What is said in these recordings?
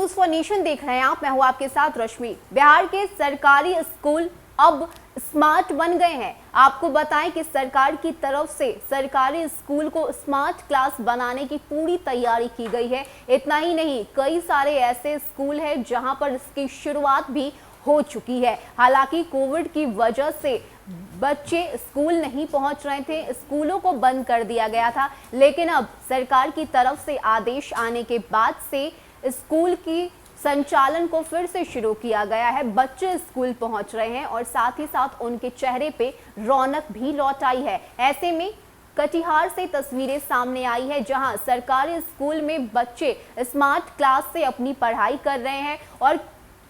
News for nation देख रहे हैं आप। मैं हूं आपके साथ रश्मि। बिहार के सरकारी स्कूल अब स्मार्ट बन गए हैं। आपको बताएं कि सरकार की तरफ से सरकारी स्कूल को स्मार्ट क्लास बनाने की पूरी तैयारी की गई है। इतना ही नहीं, कई सारे ऐसे स्कूल हैं जहां पर इसकी शुरुआत भी हो चुकी है। हालांकि कोविड की वजह से बच्चे स्कूल नहीं पहुंच रहे थे, स्कूलों को बंद कर दिया गया था, लेकिन अब सरकार की तरफ से आदेश आने के बाद से स्कूल की संचालन को फिर से शुरू किया गया है। बच्चे स्कूल पहुंच रहे हैं और साथ ही साथ उनके चेहरे पे रौनक भी लौट आई है। ऐसे में कटिहार से तस्वीरें सामने आई है जहां सरकारी स्कूल में बच्चे स्मार्ट क्लास से अपनी पढ़ाई कर रहे हैं और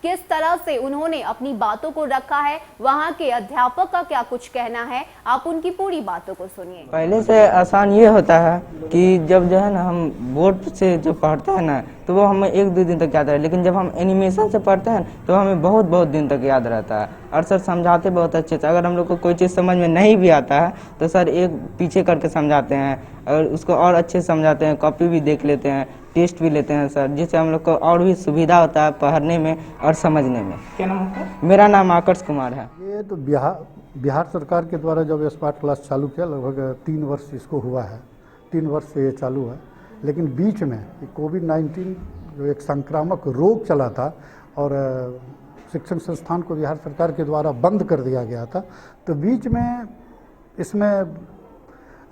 किस तरह से उन्होंने अपनी बातों को रखा है, वहां के अध्यापक का क्या कुछ कहना है, आप उनकी पूरी बातों को सुनिए। पहले से आसान ये होता है कि जब जो है ना हम बोर्ड से जो पढ़ते हैं ना तो वो हमें 1-2 दिन तक याद रहे, लेकिन जब हम एनिमेशन से पढ़ते हैं तो हमें बहुत बहुत दिन तक याद रहता है। और सर समझाते बहुत अच्छे से। अगर हम लोग को कोई चीज़ समझ में नहीं भी आता है तो सर एक पीछे करके समझाते हैं और उसको और अच्छे से समझाते हैं। कॉपी भी देख लेते हैं, टेस्ट भी लेते हैं सर, जिससे हम लोग को और भी सुविधा होता है पढ़ने में और समझने में। क्या नाम है? मेरा नाम आकर्ष कुमार है। ये तो बिहार सरकार के द्वारा जब स्मार्ट क्लास चालू किया, लगभग 3 वर्ष इसको हुआ है। 3 वर्ष से ये चालू है, लेकिन बीच में कोविड-19 जो एक संक्रामक रोग चला था और शिक्षण संस्थान को बिहार सरकार के द्वारा बंद कर दिया गया था, तो बीच में इसमें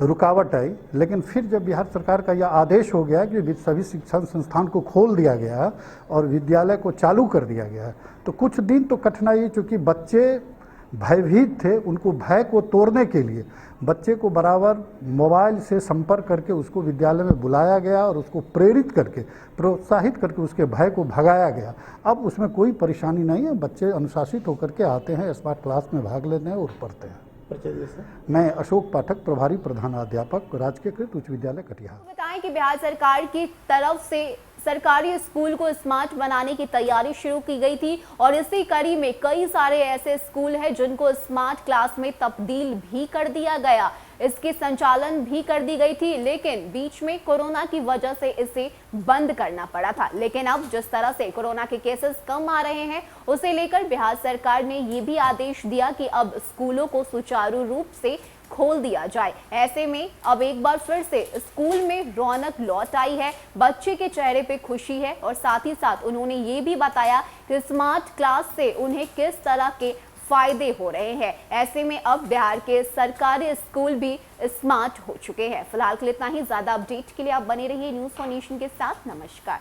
रुकावट आई। लेकिन फिर जब बिहार सरकार का यह आदेश हो गया कि सभी शिक्षण संस्थान को खोल दिया गया और विद्यालय को चालू कर दिया गया, तो कुछ दिन तो कठिनाई, चूँकि बच्चे भयभीत थे, उनको भय को तोड़ने के लिए बच्चे को बराबर मोबाइल से संपर्क करके उसको विद्यालय में बुलाया गया और उसको प्रेरित करके, प्रोत्साहित करके उसके भय को भगाया गया। अब उसमें कोई परेशानी नहीं है, बच्चे अनुशासित होकर के आते हैं, स्मार्ट क्लास में भाग लेते हैं और पढ़ते हैं। मैं अशोक पाठक, प्रभारी प्रधानाध्यापक, राजकीयकृत उच्च विद्यालय कटिहार। बताएं कि बिहार सरकार की तरफ से सरकारी स्कूल को स्मार्ट बनाने की तैयारी शुरू की गई थी और इसी कड़ी में कई सारे ऐसे स्कूल हैं जिनको स्मार्ट क्लास में तब्दील भी कर दिया गया, इसकी संचालन भी कर दी गई थी, लेकिन बीच में कोरोना की वजह से इसे बंद करना पड़ा था। लेकिन अब जिस तरह से कोरोना के केसेस कम आ रहे हैं, उसे लेकर बिहार सरकार ने ये भी आदेश दिया कि अब स्कूलों को सुचारू रूप से खोल दिया जाए। ऐसे में अब एक बार फिर से स्कूल में रौनक लौट आई है, बच्चे के चेहरे पे खुशी है और साथ ही साथ उन्होंने ये भी बताया कि स्मार्ट क्लास से उन्हें किस तरह के फायदे हो रहे हैं। ऐसे में अब बिहार के सरकारी स्कूल भी स्मार्ट हो चुके हैं। फिलहाल के लिए इतना ही। ज्यादा अपडेट के लिए आप बने रहिए न्यूज फॉर नेशन के साथ। नमस्कार।